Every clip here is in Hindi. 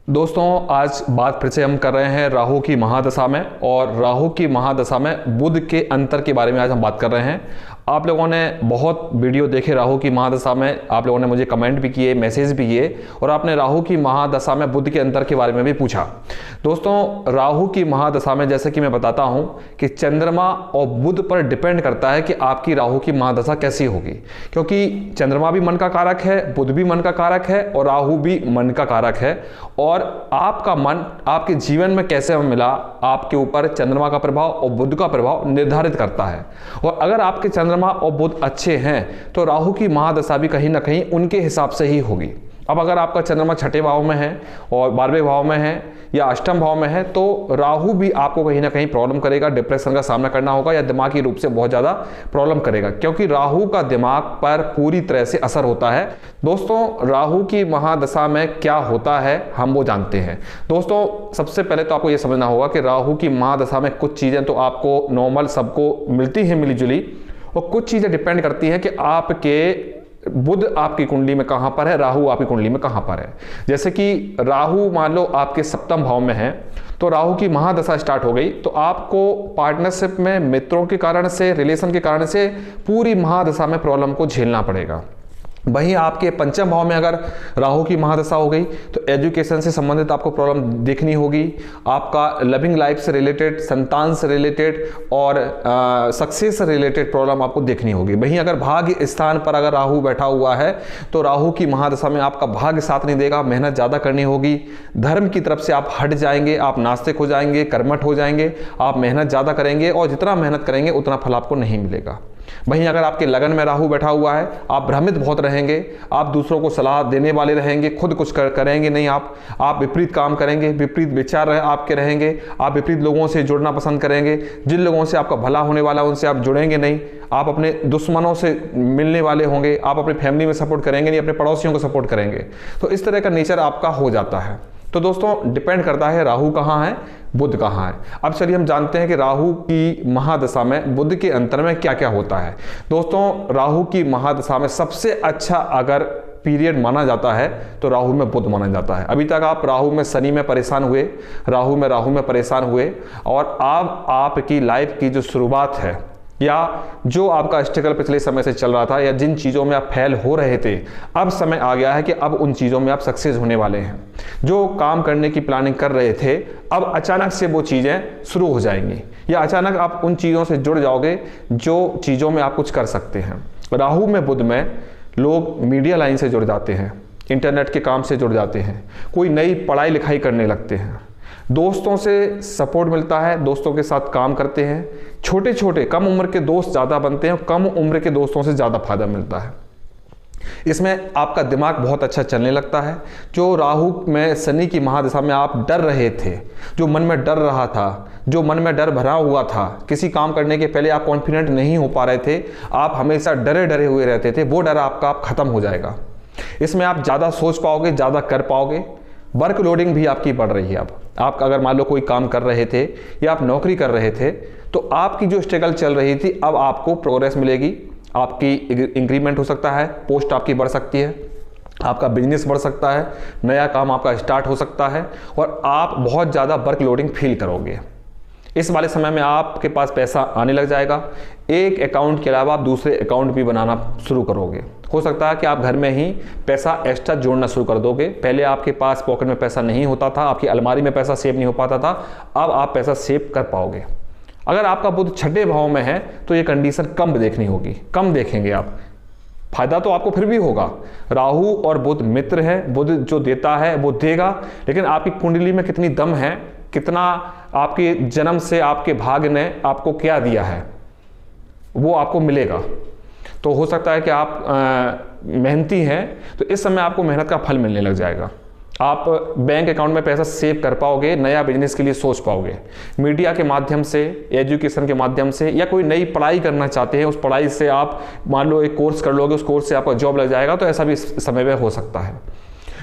दोस्तों, आज बात फिर से हम कर रहे हैं राहु की महादशा में, और राहु की महादशा में बुध के अंतर के बारे में आज हम बात कर रहे हैं। आप लोगों ने बहुत वीडियो देखे राहु की महादशा में, आप लोगों ने मुझे कमेंट भी किए, मैसेज भी किए, और आपने राहु की महादशा में बुध के अंतर के बारे में भी पूछा। दोस्तों, राहु की महादशा में जैसे कि मैं बताता हूं कि चंद्रमा और बुध पर डिपेंड करता है कि आपकी राहु की महादशा कैसी होगी, क्योंकि चंद्रमा भी मन का कारक है, बुध भी मन का कारक है और राहु भी मन का कारक है। और आपका मन आपके जीवन में कैसे मिला, आपके ऊपर चंद्रमा का प्रभाव और बुध का प्रभाव निर्धारित करता है। और अगर आपके चंद्रमा और बुध अच्छे हैं तो राहु की महादशा भी कहीं ना कहीं उनके हिसाब से ही होगी। अब अगर आपका चंद्रमा छठे भाव में है और 12वें भाव में है या अष्टम भाव में है तो राहु भी आपको कहीं ना कहीं प्रॉब्लम करेगा, डिप्रेशन का सामना करना होगा या दिमागी रूप से बहुत ज़्यादा प्रॉब्लम करेगा, क्योंकि राहु का दिमाग पर पूरी तरह से असर होता है। दोस्तों, राहु की महादशा में क्या होता है हम वो जानते हैं। दोस्तों, सबसे पहले तो आपको ये समझना होगा कि राहु की महादशा में कुछ चीज़ें तो आपको नॉर्मल सबको मिलती हैं मिलीजुली, और कुछ चीज़ें डिपेंड करती हैं कि आपके बुध आपकी कुंडली में कहां पर है, राहु आपकी कुंडली में कहां पर है। जैसे कि राहु मान लो आपके सप्तम भाव में है, तो राहु की महादशा स्टार्ट हो गई तो आपको पार्टनरशिप में मित्रों के कारण से, रिलेशन के कारण से पूरी महादशा में प्रॉब्लम को झेलना पड़ेगा। वहीं आपके पंचम भाव में अगर राहु की महादशा हो गई तो एजुकेशन से संबंधित आपको प्रॉब्लम देखनी होगी, आपका लविंग लाइफ से रिलेटेड, संतान से रिलेटेड और सक्सेस से रिलेटेड प्रॉब्लम आपको देखनी होगी। वहीं अगर भाग्य स्थान पर अगर राहु बैठा हुआ है तो राहु की महादशा में आपका भाग्य साथ नहीं देगा, मेहनत ज़्यादा करनी होगी, धर्म की तरफ से आप हट जाएंगे, आप नास्तिक हो जाएंगे, कर्मठ हो जाएंगे, आप मेहनत ज़्यादा करेंगे और जितना मेहनत करेंगे उतना फल आपको नहीं मिलेगा। वहीं अगर आपके लगन में राहु बैठा हुआ है, आप भ्रमित बहुत रहेंगे, आप दूसरों को सलाह देने वाले रहेंगे, खुद कुछ करेंगे नहीं, आप विपरीत काम करेंगे, विपरीत विचार आपके रहेंगे, आप विपरीत लोगों से जुड़ना पसंद करेंगे, जिन लोगों से आपका भला होने वाला उनसे आप जुड़ेंगे नहीं, आप अपने दुश्मनों से मिलने वाले होंगे, आप अपनी फैमिली में सपोर्ट करेंगे नहीं, अपने पड़ोसियों को सपोर्ट करेंगे। तो इस तरह का नेचर आपका हो जाता है। तो दोस्तों, डिपेंड करता है राहु कहाँ है, बुध कहाँ है। अब चलिए हम जानते हैं कि राहु की महादशा में बुध के अंतर में क्या क्या होता है। दोस्तों, राहु की महादशा में सबसे अच्छा अगर पीरियड माना जाता है तो राहु में बुध माना जाता है। अभी तक आप राहु में शनि में परेशान हुए, राहु में परेशान हुए, और अब आपकी लाइफ की जो शुरुआत है या जो आपका स्ट्रगल पिछले समय से चल रहा था या जिन चीज़ों में आप फेल हो रहे थे, अब समय आ गया है कि अब उन चीज़ों में आप सक्सेस होने वाले हैं। जो काम करने की प्लानिंग कर रहे थे, अब अचानक से वो चीज़ें शुरू हो जाएंगी या अचानक आप उन चीज़ों से जुड़ जाओगे जो चीज़ों में आप कुछ कर सकते हैं। राहु में, बुध में लोग मीडिया लाइन से जुड़ जाते हैं, इंटरनेट के काम से जुड़ जाते हैं, कोई नई पढ़ाई लिखाई करने लगते हैं, दोस्तों से सपोर्ट मिलता है, दोस्तों के साथ काम करते हैं, छोटे छोटे कम उम्र के दोस्त ज़्यादा बनते हैं, कम उम्र के दोस्तों से ज़्यादा फायदा मिलता है। इसमें आपका दिमाग बहुत अच्छा चलने लगता है। जो राहु में, शनि की महादशा में आप डर रहे थे, जो मन में डर रहा था, जो मन में डर भरा हुआ था, किसी काम करने के पहले आप कॉन्फिडेंट नहीं हो पा रहे थे, आप हमेशा डरे डरे हुए रहते थे, वो डर आपका खत्म हो जाएगा। इसमें आप ज़्यादा सोच पाओगे, ज़्यादा कर पाओगे। वर्क लोडिंग भी आपकी बढ़ रही है। अब आप अगर मान लो कोई काम कर रहे थे या आप नौकरी कर रहे थे तो आपकी जो स्ट्रगल चल रही थी, अब आपको प्रोग्रेस मिलेगी, आपकी इंक्रीमेंट हो सकता है, पोस्ट आपकी बढ़ सकती है, आपका बिजनेस बढ़ सकता है, नया काम आपका स्टार्ट हो सकता है और आप बहुत ज़्यादा वर्क लोडिंग फील करोगे। इस वाले समय में आपके पास पैसा आने लग जाएगा। एक अकाउंट के अलावा आप दूसरे अकाउंट भी बनाना शुरू करोगे। हो सकता है कि आप घर में ही पैसा एक्स्ट्रा जोड़ना शुरू कर दोगे। पहले आपके पास पॉकेट में पैसा नहीं होता था, आपकी अलमारी में पैसा सेव नहीं हो पाता था, अब आप पैसा सेव कर पाओगे। अगर आपका बुध छठे भाव में है तो ये कंडीशन कम देखनी होगी, कम देखेंगे आप। फायदा तो आपको फिर भी होगा। राहु और बुध मित्र है, बुध जो देता है वो देगा, लेकिन आपकी कुंडली में कितनी दम है, कितना आपके जन्म से आपके भाग्य ने आपको क्या दिया है वो आपको मिलेगा। तो हो सकता है कि आप मेहनती हैं तो इस समय आपको मेहनत का फल मिलने लग जाएगा। आप बैंक अकाउंट में पैसा सेव कर पाओगे, नया बिजनेस के लिए सोच पाओगे। मीडिया के माध्यम से, एजुकेशन के माध्यम से, या कोई नई पढ़ाई करना चाहते हैं, उस पढ़ाई से आप मान लो एक कोर्स कर लोगे, उस कोर्स से आपका जॉब लग जाएगा, तो ऐसा भी इस समय में हो सकता है।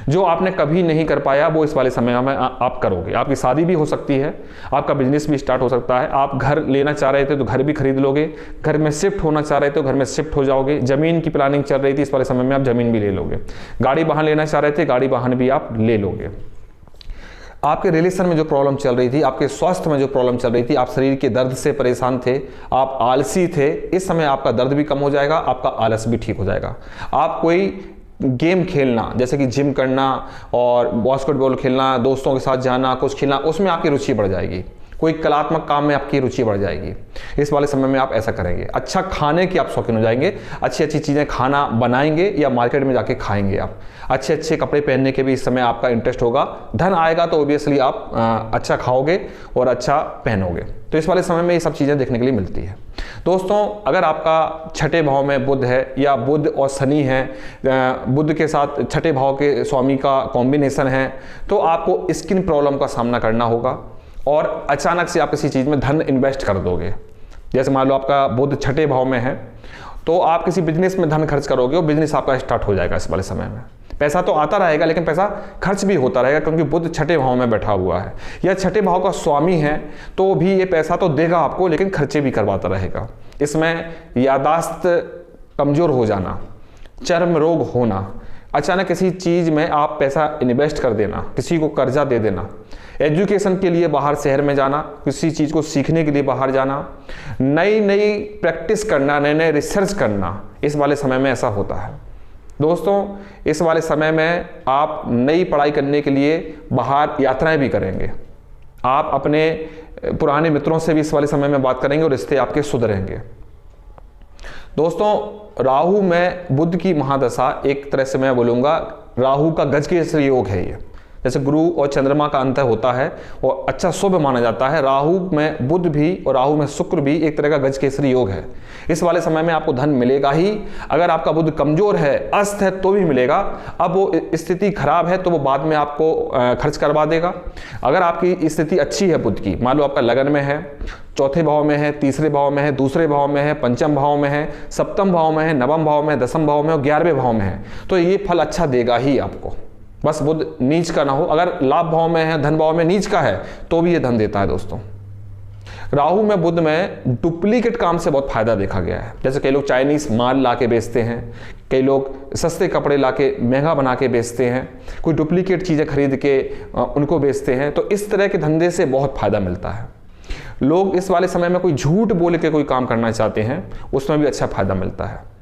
जो आपने कभी नहीं कर पाया वो इस वाले समय में आप करोगे। आपकी शादी भी हो सकती है, आपका बिजनेस भी स्टार्ट हो सकता है, आप घर लेना चाह रहे थे तो घर भी खरीद लोगे, घर में शिफ्ट होना चाह रहे थे तो घर में शिफ्ट हो जाओगे, जमीन की प्लानिंग चल रही थी इस वाले समय में आप जमीन भी ले लोगे, गाड़ी वाहन लेना चाह रहे थे गाड़ी वाहन भी आप ले लोगे। आपके रिलेशन में जो प्रॉब्लम चल रही थी, आपके स्वास्थ्य में जो प्रॉब्लम चल रही थी, आप शरीर के दर्द से परेशान थे, आप आलसी थे, इस समय आपका दर्द भी कम हो जाएगा, आपका आलस भी ठीक हो जाएगा। आप कोई गेम खेलना, जैसे कि जिम करना और बास्केटबॉल खेलना, दोस्तों के साथ जाना, कुछ खेलना, उसमें आपकी रुचि बढ़ जाएगी। कोई कलात्मक काम में आपकी रुचि बढ़ जाएगी। इस वाले समय में आप ऐसा करेंगे। अच्छा खाने की आप शौकीन हो जाएंगे, अच्छी अच्छी चीज़ें खाना बनाएंगे या मार्केट में जाके खाएंगे आप। अच्छे अच्छे कपड़े पहनने के भी इस समय आपका इंटरेस्ट होगा। धन आएगा तो ओबियसली आप अच्छा खाओगे और अच्छा पहनोगे। तो इस वाले समय में ये सब चीज़ें देखने के लिए मिलती है। दोस्तों, अगर आपका छठे भाव में बुध है या बुध और शनि है, बुध के साथ छठे भाव के स्वामी का कॉम्बिनेशन है, तो आपको स्किन प्रॉब्लम का सामना करना होगा और अचानक से आप किसी चीज़ में धन इन्वेस्ट कर दोगे। जैसे मान लो आपका बुध छठे भाव में है, तो आप किसी बिजनेस में धन खर्च करोगे और बिजनेस आपका स्टार्ट हो जाएगा। इस वाले समय में पैसा तो आता रहेगा, लेकिन पैसा खर्च भी होता रहेगा, क्योंकि बुध छठे भाव में बैठा हुआ है या छठे भाव का स्वामी है, तो भी ये पैसा तो देगा आपको, लेकिन खर्चे भी करवाता रहेगा। इसमें यादाश्त कमज़ोर हो जाना, चर्म रोग होना, अचानक किसी चीज़ में आप पैसा इन्वेस्ट कर देना, किसी को कर्जा दे देना, एजुकेशन के लिए बाहर शहर में जाना, किसी चीज़ को सीखने के लिए बाहर जाना, नई नई प्रैक्टिस करना, नए नए रिसर्च करना, इस वाले समय में ऐसा होता है। दोस्तों, इस वाले समय में आप नई पढ़ाई करने के लिए बाहर यात्राएं भी करेंगे। आप अपने पुराने मित्रों से भी इस वाले समय में बात करेंगे और रिश्ते आपके सुधरेंगे। दोस्तों, राहु में बुध की महादशा, एक तरह से मैं बोलूँगा राहु का गजकेसरी योग है ये। जैसे गुरु और चंद्रमा का अंतर होता है और अच्छा शुभ माना जाता है, राहु में बुध भी और राहु में शुक्र भी एक तरह का गजकेसरी योग है। इस वाले समय में आपको धन मिलेगा ही। अगर आपका बुध कमजोर है, अस्त है, तो भी मिलेगा। अब वो स्थिति खराब है तो वो बाद में आपको खर्च करवा देगा। अगर आपकी स्थिति अच्छी है बुध की, मान लो आपका लगन में है, चौथे भाव में है, तीसरे भाव में है, दूसरे भाव में है, पंचम भाव में है, सप्तम भाव में है, नवम भाव में, दसम भाव में और 11वें भाव में है, तो ये फल अच्छा देगा ही आपको। बस बुध नीच का ना हो। अगर लाभ भाव में है, धन भाव में नीच का है, तो भी ये धन देता है। दोस्तों, राहु में बुध में डुप्लीकेट काम से बहुत फायदा देखा गया है। जैसे कई लोग चाइनीज माल ला के बेचते हैं, कई लोग सस्ते कपड़े ला के महंगा बना के बेचते हैं, कोई डुप्लीकेट चीज़ें खरीद के उनको बेचते हैं। तो इस तरह के धंधे से बहुत फायदा मिलता है। लोग इस वाले समय में कोई झूठ बोल के कोई काम करना चाहते हैं, उसमें भी अच्छा फायदा मिलता है।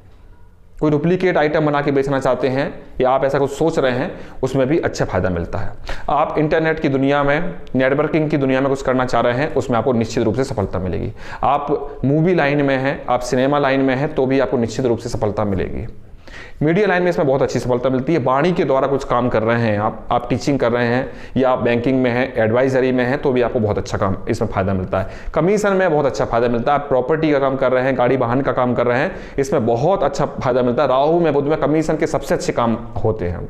कोई डुप्लीकेट आइटम बना के बेचना चाहते हैं या आप ऐसा कुछ सोच रहे हैं, उसमें भी अच्छा फायदा मिलता है। आप इंटरनेट की दुनिया में, नेटवर्किंग की दुनिया में कुछ करना चाह रहे हैं, उसमें आपको निश्चित रूप से सफलता मिलेगी। आप मूवी लाइन में हैं, आप सिनेमा लाइन में हैं, तो भी आपको निश्चित रूप से सफलता मिलेगी। मीडिया लाइन में इसमें बहुत अच्छी सफलता मिलती है। वाणी के द्वारा कुछ काम कर रहे हैं आप टीचिंग कर रहे हैं या आप बैंकिंग में हैं, एडवाइजरी में हैं, तो भी आपको बहुत अच्छा काम इसमें फायदा मिलता है। कमीशन में बहुत अच्छा फायदा मिलता है। आप प्रॉपर्टी का काम कर रहे हैं, गाड़ी वाहन का काम कर रहे हैं, इसमें बहुत अच्छा फायदा मिलता है। राहु में बुध में कमीशन के सबसे अच्छे काम होते हैं।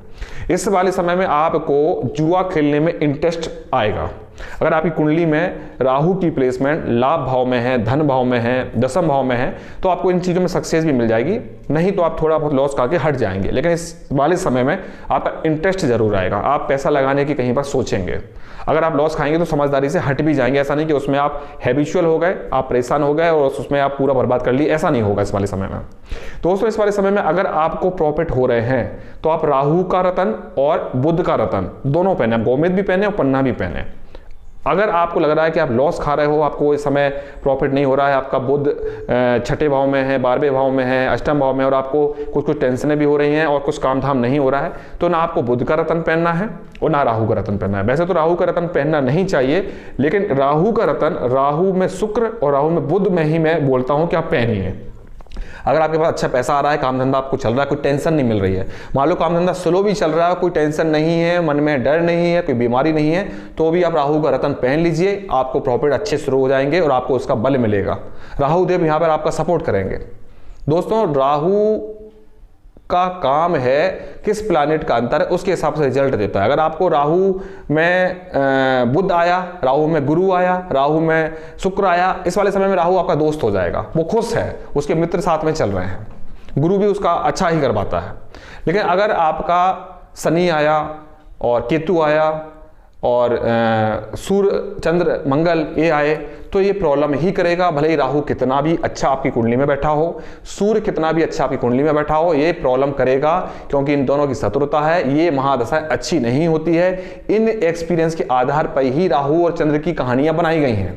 इस वाले समय में आपको जुआ खेलने में इंटरेस्ट आएगा। अगर आपकी कुंडली में राहु की प्लेसमेंट लाभ भाव में है, धन भाव में है, दसम भाव में है, तो आपको इन चीज़ों में सक्सेस भी मिल जाएगी। नहीं तो आप थोड़ा बहुत लॉस करके हट जाएंगे, लेकिन इस वाले समय में आपका इंटरेस्ट जरूर आएगा। आप पैसा लगाने की कहीं पर सोचेंगे। अगर आप लॉस खाएंगे तो समझदारी से हट भी जाएंगे। ऐसा नहीं कि उसमें आप हैबिचुअल हो गए, आप परेशान हो गए और उसमें आप पूरा बर्बाद कर लिए, ऐसा नहीं होगा इस वाले समय में। दोस्तों, इस वाले समय में अगर आपको प्रॉफिट हो रहे हैं तो आप राहु का रतन और बुध का रतन दोनों पहने, आप गोमेद भी पहने और पन्ना भी पहने। अगर आपको लग रहा है कि आप लॉस खा रहे हो, आपको इस समय प्रॉफिट नहीं हो रहा है, आपका बुध छठे भाव में है, 12वें भाव में है, अष्टम भाव में, और आपको कुछ टेंशनें भी हो रही हैं और कुछ काम धाम नहीं हो रहा है, तो ना आपको बुध का रतन पहनना है और ना राहु का रतन पहनना है। वैसे तो राहु का रतन पहनना नहीं चाहिए, लेकिन राहु का रतन राहु में शुक्र और राहु में बुध में ही मैं बोलता हूँ कि आप पहनिए। अगर आपके पास अच्छा पैसा आ रहा है, काम धंधा आपको चल रहा है, कोई टेंशन नहीं मिल रही है, मान लो काम धंधा स्लो भी चल रहा है, कोई टेंशन नहीं है, मन में डर नहीं है, कोई बीमारी नहीं है, तो भी आप राहु का रतन पहन लीजिए। आपको प्रॉफिट अच्छे शुरू हो जाएंगे और आपको उसका बल मिलेगा। राहु देव यहाँ पर आपका सपोर्ट करेंगे। दोस्तों, राहु का काम है किस प्लैनेट का अंतर है, उसके हिसाब से रिजल्ट देता है। अगर आपको राहु में बुध आया, राहु में गुरु आया, राहु में शुक्र आया, इस वाले समय में राहु आपका दोस्त हो जाएगा, वो खुश है, उसके मित्र साथ में चल रहे हैं, गुरु भी उसका अच्छा ही करवाता है। लेकिन अगर आपका शनि आया और केतु आया और सूर्य चंद्र मंगल ये आए तो ये प्रॉब्लम ही करेगा। भले ही राहु कितना भी अच्छा आपकी कुंडली में बैठा हो, सूर्य कितना भी अच्छा आपकी कुंडली में बैठा हो, ये प्रॉब्लम करेगा, क्योंकि इन दोनों की शत्रुता है। ये महादशा अच्छी नहीं होती है। इन एक्सपीरियंस के आधार पर ही राहु और चंद्र की कहानियां बनाई गई हैं,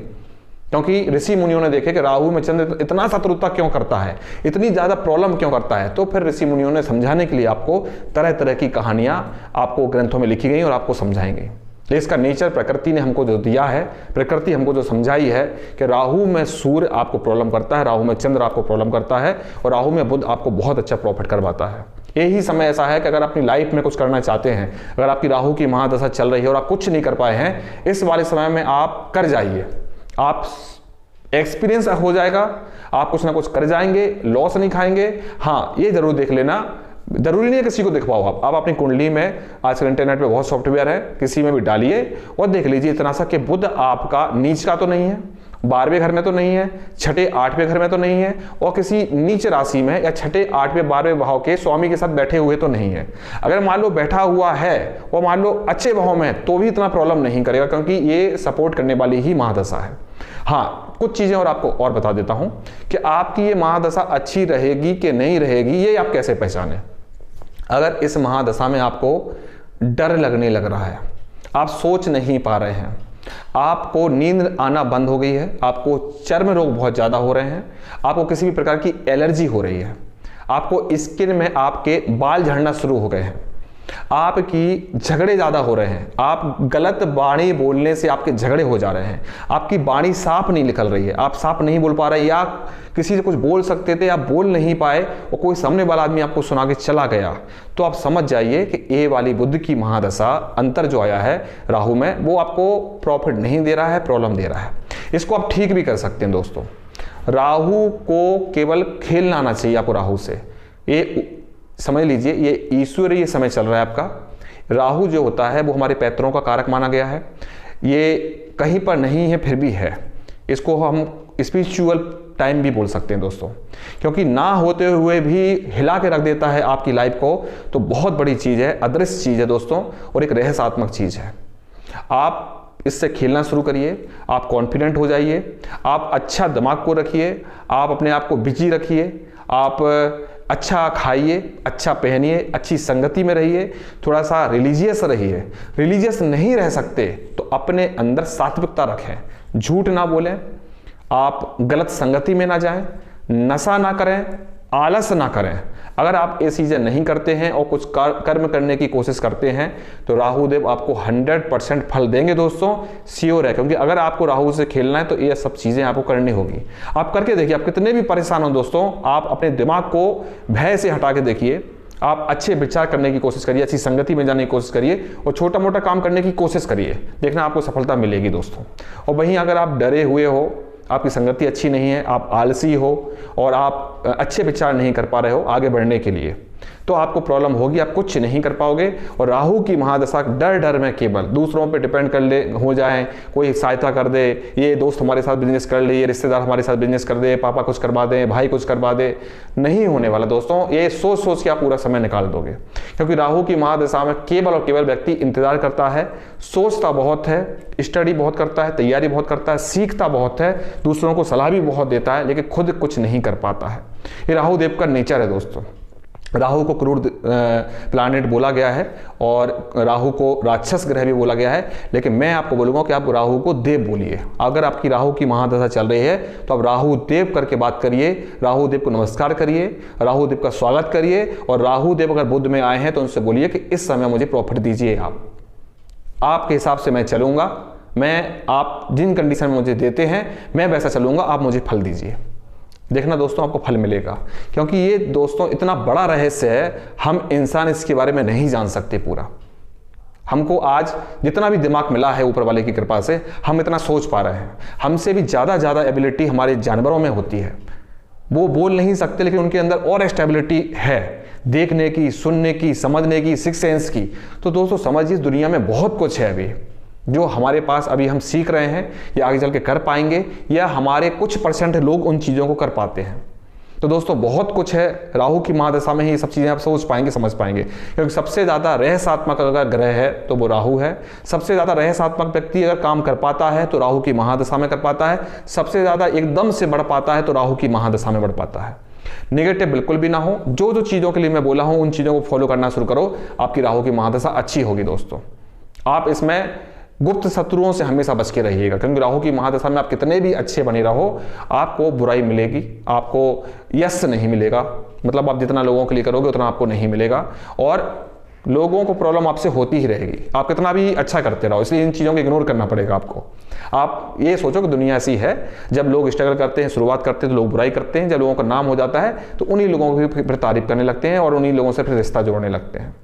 क्योंकि ऋषि मुनियों ने देखे कि राहु में चंद्र इतना शत्रुता क्यों करता है, इतनी ज्यादा प्रॉब्लम क्यों करता है। तो फिर ऋषि मुनियों ने समझाने के लिए आपको तरह तरह की कहानियां आपको ग्रंथों में लिखी गई और आपको समझाएंगे। इसका नेचर प्रकृति ने हमको जो दिया है, प्रकृति हमको जो समझाई है कि राहु में सूर्य आपको प्रॉब्लम करता है, राहु में चंद्र आपको प्रॉब्लम करता है और राहु में बुध आपको बहुत अच्छा प्रॉफिट करवाता है। यही समय ऐसा है कि अगर अपनी लाइफ में कुछ करना चाहते हैं, अगर आपकी राहु की महादशा चल रही है और आप कुछ नहीं कर पाए हैं, इस वाले समय में आप कर जाइए। आप एक्सपीरियंस हो जाएगा, आप कुछ ना कुछ कर जाएंगे, लॉस नहीं खाएंगे। हाँ, ये जरूर देख लेना, जरूरी नहीं है किसी को दिखवाओ। आप अपनी कुंडली में आजकल इंटरनेट पे बहुत सॉफ्टवेयर है, किसी में भी डालिए और देख लीजिए इतना सा कि बुध आपका नीच का तो नहीं है, 12वें घर में तो नहीं है, छठे 8वें घर में तो नहीं है, और किसी नीच राशि में या छठे 8वें 12वें भाव के स्वामी के साथ बैठे हुए तो नहीं है। अगर मान लो बैठा हुआ है और मान लो अच्छे भाव में, तो भी इतना प्रॉब्लम नहीं करेगा, क्योंकि ये सपोर्ट करने वाली ही महादशा है। हाँ, कुछ चीजें और आपको और बता देता हूं कि आपकी ये महादशा अच्छी रहेगी कि नहीं रहेगी, ये आप कैसे पहचाने। अगर इस महादशा में आपको डर लगने लग रहा है, आप सोच नहीं पा रहे हैं, आपको नींद आना बंद हो गई है, आपको चर्म रोग बहुत ज्यादा हो रहे हैं, आपको किसी भी प्रकार की एलर्जी हो रही है, आपको स्किन में आपके बाल झड़ना शुरू हो गए हैं, आपकी झगड़े ज्यादा हो रहे हैं, आप गलत वाणी बोलने से आपके झगड़े हो जा रहे हैं, आपकी वाणी साफ नहीं निकल रही है, आप साफ नहीं बोल पा रहे, या किसी से कुछ बोल सकते थे आप बोल नहीं पाए और कोई सामने वाला आदमी आपको सुना के चला गया, तो आप समझ जाइए कि ये वाली बुध की महादशा अंतर जो आया है राहु में, वो आपको प्रॉफिट नहीं दे रहा है, प्रॉब्लम दे रहा है। इसको आप ठीक भी कर सकते हैं दोस्तों। राहु को केवल खेलना आना चाहिए आपको राहु से। ये समझ लीजिए, ये ईश्वरीय समय चल रहा है आपका। राहु जो होता है वो हमारे पैतरों का कारक माना गया है, ये कहीं पर नहीं है फिर भी है। इसको हम स्पिरिचुअल टाइम भी बोल सकते हैं दोस्तों, क्योंकि ना होते हुए भी हिला के रख देता है आपकी लाइफ को, तो बहुत बड़ी चीज है, अदृश्य चीज है दोस्तों, और एक रहस्यात्मक चीज है। आप इससे खेलना शुरू करिए, आप कॉन्फिडेंट हो जाइए, आप अच्छा दिमाग को रखिए, आप अपने आप को बिजी रखिए, आप अच्छा खाइए, अच्छा पहनिए, अच्छी संगति में रहिए, थोड़ा सा रिलीजियस रहिए। रिलीजियस नहीं रह सकते तो अपने अंदर सात्विकता रखें, झूठ ना बोलें, आप गलत संगति में ना जाएं, नशा ना करें, आलस ना करें। अगर आप ये चीजें नहीं करते हैं और कुछ कर्म करने की कोशिश करते हैं तो राहु देव आपको 100% फल देंगे दोस्तों, श्योर है। क्योंकि अगर आपको राहु से खेलना है तो ये सब चीजें आपको करनी होगी। आप करके देखिए, आप कितने भी परेशान हो दोस्तों, आप अपने दिमाग को भय से हटा के देखिए, आप अच्छे विचार करने की कोशिश करिए, अच्छी संगति में जाने की कोशिश करिए और छोटा मोटा काम करने की कोशिश करिए, देखना आपको सफलता मिलेगी दोस्तों। और वहीं अगर आप डरे हुए हो, आपकी संगति अच्छी नहीं है, आप आलसी हो और आप अच्छे विचार नहीं कर पा रहे हो आगे बढ़ने के लिए, तो आपको प्रॉब्लम होगी, आप कुछ नहीं कर पाओगे। और राहु की महादशा डर डर में केवल दूसरों पे डिपेंड कर ले हो जाए, कोई सहायता कर दे, ये दोस्त हमारे साथ बिजनेस कर ले, ये रिश्तेदार हमारे साथ बिजनेस कर दे, पापा कुछ करवा दे, भाई कुछ करवा दे, नहीं होने वाला दोस्तों। ये सोच सोच के आप पूरा समय निकाल दोगे, क्योंकि राहु की महादशा में केवल और केवल व्यक्ति इंतजार करता है, सोचता बहुत है, स्टडी बहुत करता है, तैयारी बहुत करता है, सीखता बहुत है, दूसरों को सलाह भी बहुत देता है, लेकिन खुद कुछ नहीं कर पाता है। ये राहु देव का नेचर है दोस्तों। राहु को क्रूर प्लैनेट बोला गया है और राहु को राक्षस ग्रह भी बोला गया है, लेकिन मैं आपको बोलूंगा कि आप राहु को देव बोलिए। अगर आपकी राहु की महादशा चल रही है तो आप राहु देव करके बात करिए, राहु देव को नमस्कार करिए, राहु देव का स्वागत करिए। और राहु देव अगर बुध में आए हैं तो उनसे बोलिए कि इस समय मुझे प्रॉफिट दीजिए, आपके हिसाब से मैं चलूंगा, मैं आप जिन कंडीशन में मुझे देते हैं मैं वैसा चलूंगा, आप मुझे फल दीजिए। देखना दोस्तों आपको फल मिलेगा, क्योंकि ये दोस्तों इतना बड़ा रहस्य है, हम इंसान इसके बारे में नहीं जान सकते पूरा। हमको आज जितना भी दिमाग मिला है ऊपर वाले की कृपा से, हम इतना सोच पा रहे हैं। हमसे भी ज़्यादा एबिलिटी हमारे जानवरों में होती है, वो बोल नहीं सकते लेकिन उनके अंदर और स्टेबिलिटी है, देखने की, सुनने की, समझने की, सिक्स सेंस की। तो दोस्तों समझिए दुनिया में बहुत कुछ है अभी जो हमारे पास अभी हम सीख रहे हैं या आगे चल के कर पाएंगे, या हमारे कुछ % लोग उन चीज़ों को कर पाते हैं। तो दोस्तों बहुत कुछ है, राहु की महादशा में ही ये सब चीज़ें आप सोच पाएंगे, समझ पाएंगे, क्योंकि सबसे ज़्यादा रहस्यात्मक अगर ग्रह है तो वो राहु है। सबसे ज़्यादा रहस्यात्मक व्यक्ति अगर काम कर पाता है तो राहु की महादशा में कर पाता है। सबसे ज़्यादा एकदम से बढ़ पाता है तो राहु की महादशा में बढ़ पाता है। नेगेटिव बिल्कुल भी ना हो, जो जो चीज़ों के लिए मैं बोला हूँ उन चीज़ों को फॉलो करना शुरू करो, आपकी राहु की महादशा अच्छी होगी दोस्तों। आप इसमें गुप्त शत्रुओं से हमेशा बच के रहिएगा, क्योंकि राहु की महादशा में आप कितने भी अच्छे बने रहो, आपको बुराई मिलेगी, आपको यश नहीं मिलेगा। मतलब आप जितना लोगों के लिए करोगे उतना आपको नहीं मिलेगा, और लोगों को प्रॉब्लम आपसे होती ही रहेगी, आप कितना भी अच्छा करते रहो। इसलिए इन चीज़ों को इग्नोर करना पड़ेगा आपको। आप ये सोचो कि दुनिया ऐसी है, जब लोग स्ट्रगल करते हैं, शुरुआत करते हैं तो लोग बुराई करते हैं, जब लोगों का नाम हो जाता है तो उन्हीं लोगों की फिर तारीफ करने लगते हैं और उन्हीं लोगों से फिर रिश्ता जोड़ने लगते हैं।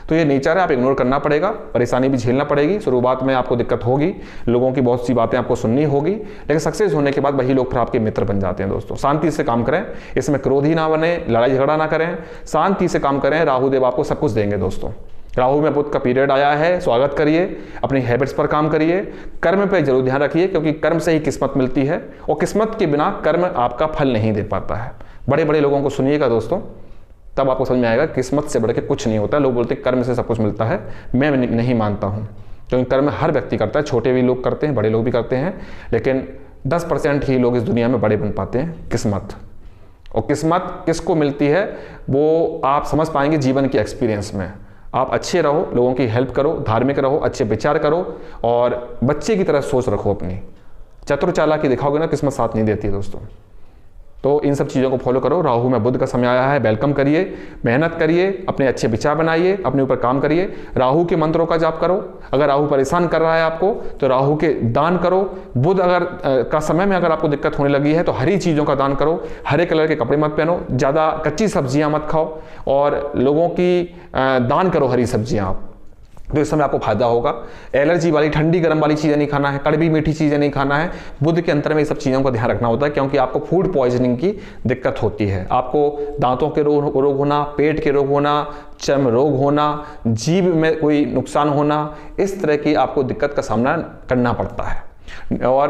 तो ये नेचर है, आप इग्नोर करना पड़ेगा, परेशानी भी झेलना पड़ेगी। शुरुआत में आपको दिक्कत होगी, लोगों की बहुत सी बातें आपको सुननी होगी, लेकिन सक्सेस होने के बाद वही लोग फिर आपके मित्र बन जाते हैं दोस्तों। शांति से काम करें, इसमें क्रोधी ना बने, लड़ाई झगड़ा ना करें, शांति से काम करें। राहु देव आपको सब कुछ देंगे दोस्तों। राहु में बुध का पीरियड आया है, स्वागत करिए, अपनी हैबिट्स पर काम करिए, कर्म पे जरूर ध्यान रखिए, क्योंकि कर्म से ही किस्मत मिलती है और किस्मत के बिना कर्म आपका फल नहीं दे पाता है। बड़े बड़े लोगों को सुनिएगा दोस्तों, तब आपको समझ में आएगा किस्मत से बढ़ के कुछ नहीं होता। लोग बोलते हैं कर्म से सब कुछ मिलता है, मैं नहीं मानता हूँ, क्योंकि कर्म हर व्यक्ति करता है, छोटे भी लोग करते हैं, बड़े लोग भी करते हैं, लेकिन 10% ही लोग इस दुनिया में बड़े बन पाते हैं। किस्मत, और किस्मत किसको मिलती है वो आप समझ पाएंगे जीवन के एक्सपीरियंस में। आप अच्छे रहो, लोगों की हेल्प करो, धार्मिक रहो, अच्छे विचार करो और बच्चे की तरह सोच रखो अपनी। चतुर चालाकी दिखाओगे ना, किस्मत साथ नहीं देती है दोस्तों। तो इन सब चीज़ों को फॉलो करो। राहु में बुध का समय आया है, वेलकम करिए, मेहनत करिए, अपने अच्छे विचार बनाइए, अपने ऊपर काम करिए, राहु के मंत्रों का जाप करो। अगर राहु परेशान कर रहा है आपको तो राहु के दान करो। बुध अगर का समय में अगर आपको दिक्कत होने लगी है तो हरी चीज़ों का दान करो, हरे कलर के कपड़े मत पहनो, ज़्यादा कच्ची सब्जियाँ मत खाओ और लोगों की दान करो हरी सब्जियाँ आप, तो इस समय आपको फायदा होगा। एलर्जी वाली, ठंडी गर्म वाली चीज़ें नहीं खाना है, कड़वी मीठी चीज़ें नहीं खाना है। बुध के अंतर में ये सब चीज़ों का ध्यान रखना होता है, क्योंकि आपको फूड पॉइजनिंग की दिक्कत होती है। आपको दांतों के रोग होना, पेट के रोग होना, चर्म रोग होना, जीभ में कोई नुकसान होना, इस तरह की आपको दिक्कत का सामना करना पड़ता है। और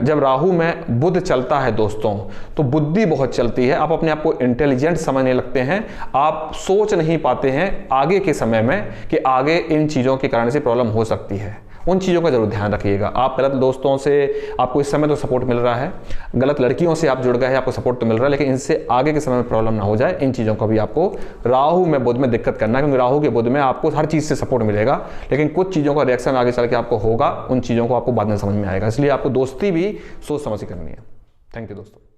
जब राहु में बुध चलता है दोस्तों तो बुद्धि बहुत चलती है, आप अपने आप को इंटेलिजेंट समझने लगते हैं, आप सोच नहीं पाते हैं आगे के समय में कि आगे इन चीज़ों के कारण से प्रॉब्लम हो सकती है। उन चीज़ों का जरूर ध्यान रखिएगा। आप गलत दोस्तों से आपको इस समय तो सपोर्ट मिल रहा है, गलत लड़कियों से आप जुड़ गए हैं, आपको सपोर्ट तो मिल रहा है, लेकिन इनसे आगे के समय में प्रॉब्लम ना हो जाए, इन चीज़ों का भी आपको राहु में बुध में दिक्कत करना है, क्योंकि राहु के बुध में आपको हर चीज़ से सपोर्ट मिलेगा, लेकिन कुछ चीज़ों का रिएक्शन आगे चल के आपको होगा, उन चीज़ों को आपको बाद में समझ में आएगा। इसलिए आपको दोस्ती भी सोच समझ के करनी है। थैंक यू दोस्तों।